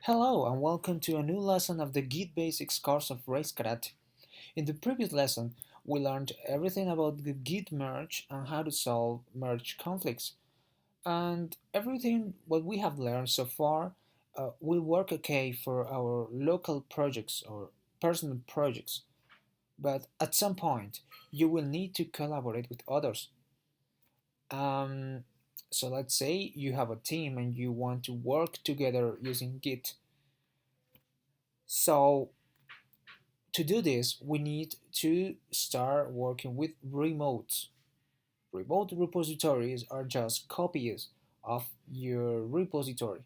Hello and welcome to a new lesson of the Git Basics course of Race Karate. In the previous lesson, we learned everything about the Git merge and how to solve merge conflicts. And everything what we have learned so far will work okay for our local projects or personal projects. But at some point, you will need to collaborate with others. Um, so let's say you have a team and you want to work together using Git. So to do this, we need to start working with remotes. Remote repositories are just copies of your repository.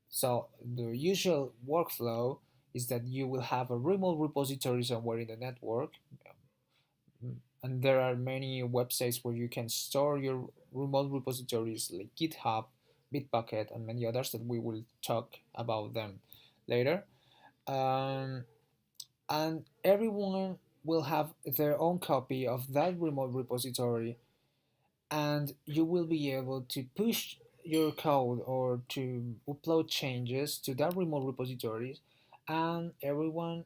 So the usual workflow is that you will have a remote repository somewhere in the network, and there are many websites where you can store your remote repositories like GitHub, Bitbucket, and many others that we will talk about them later. Um, and everyone will have their own copy of that remote repository, and you will be able to push your code or to upload changes to that remote repositories, and everyone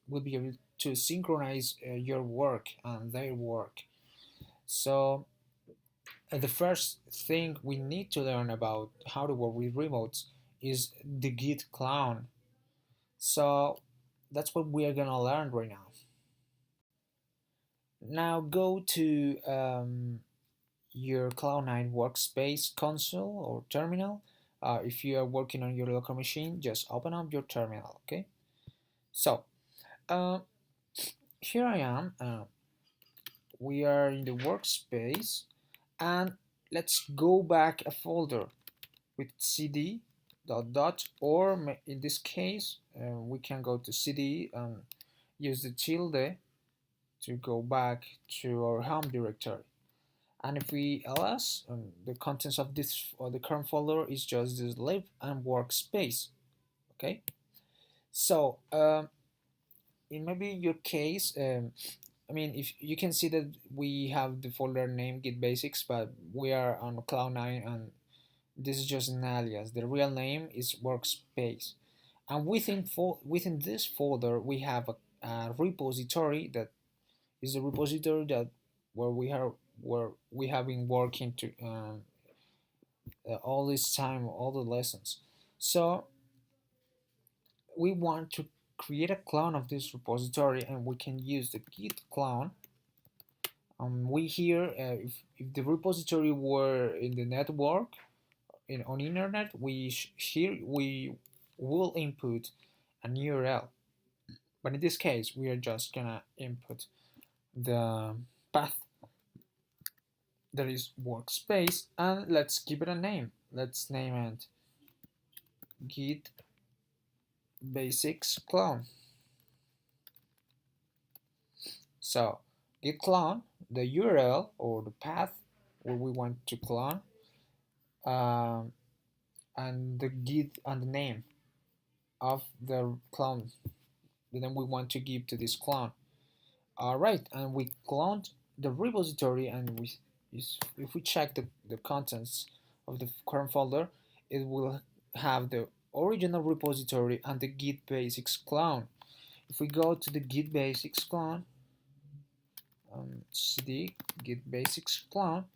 will be able to synchronize your work and their work. So the first thing we need to learn about how to work with remotes is the Git clone. So that's what we are gonna learn right now. Now go to your Cloud9 workspace console or terminal. If you are working on your local machine, just open up your terminal, okay? So, uh, here I am. We are in the workspace, and let's go back a folder with cd dot dot, or in this case, we can go to cd and use the tilde to go back to our home directory. And if we ls, the contents of this or the current folder is just this live and workspace. Okay, so in maybe your case, I mean, if you can see that we have the folder name Git Basics, but we are on Cloud9 and this is just an alias. The real name is workspace, and within this folder we have a repository that is a repository that where we have been working to all this time, all the lessons. So we want to create a clone of this repository, and we can use the git clone. We here, if the repository were in the network, on internet, here we will input an URL. But in this case, we are just gonna input the path that is workspace, and let's give it a name. Let's name it Git Basics clone. So git clone, the URL or the path where we want to clone, um, and the git and the name of the clone that then we want to give to this clone. All right, and we cloned the repository, and if we check the contents of the current folder, it will have the original repository and the Git Basics clone. If we go to the Git Basics clone, cd Git Basics clone,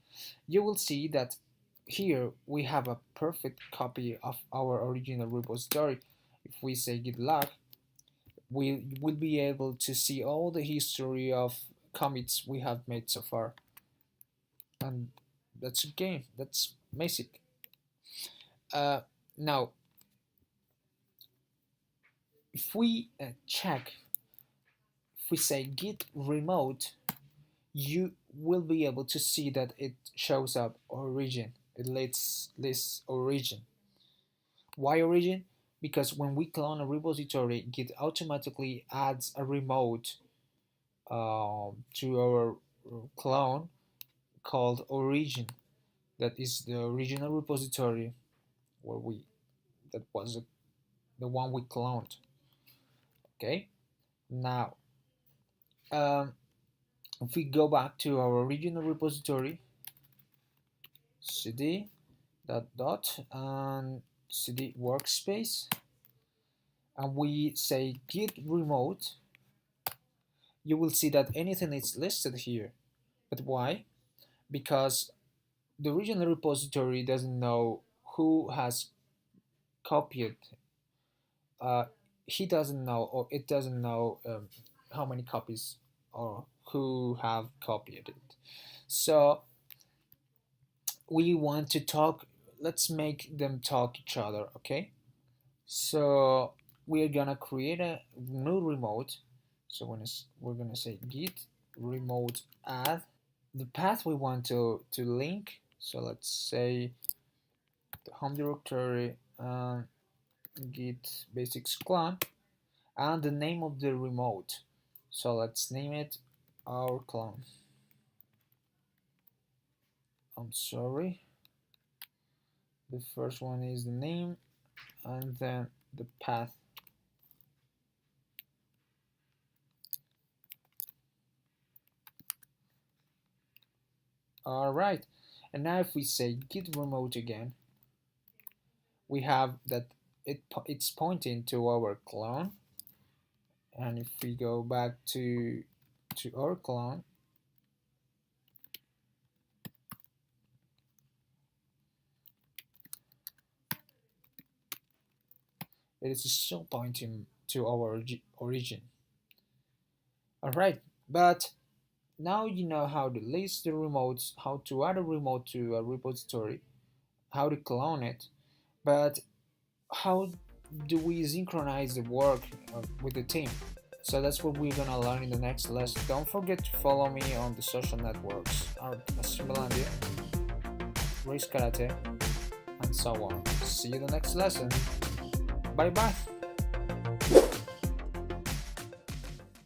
you will see that here we have a perfect copy of our original repository. If we say git log, we will be able to see all the history of commits we have made so far, and that's okay. That's basic. Now, if we check, if we say git remote, you will be able to see that it shows up origin. It lists origin. Why origin? Because when we clone a repository, Git automatically adds a remote to our clone called origin. That is the original repository where we that was the one we cloned. Okay. Now, um, if we go back to our original repository, cd dot dot, and cd workspace and we say Git Remote, you will see that anything is listed here. But why? Because the original repository doesn't know who has copied. Uh, he doesn't know, or it doesn't know how many copies or who have copied it. So we want to talk. Let's make them talk each other, okay? So we're gonna create a new remote. So we're gonna say git remote add the path we want to link. So let's say the home directory Git Basics clone and the name of the remote. So let's name it our clone. I'm sorry. The first one is the name and then the path. All right. And now if we say git remote again, we have that it's pointing to our clone. And if we go back to our clone, it is still pointing to our origin. All right, but now you know how to list the remotes, how to add a remote to a repository, how to clone it, but how do we synchronize the work with the team? So that's what we're gonna learn in the next lesson. Don't forget to follow me on the social networks, Mr. Melandia, Race Karate, and so on. See you in the next lesson. Bye bye.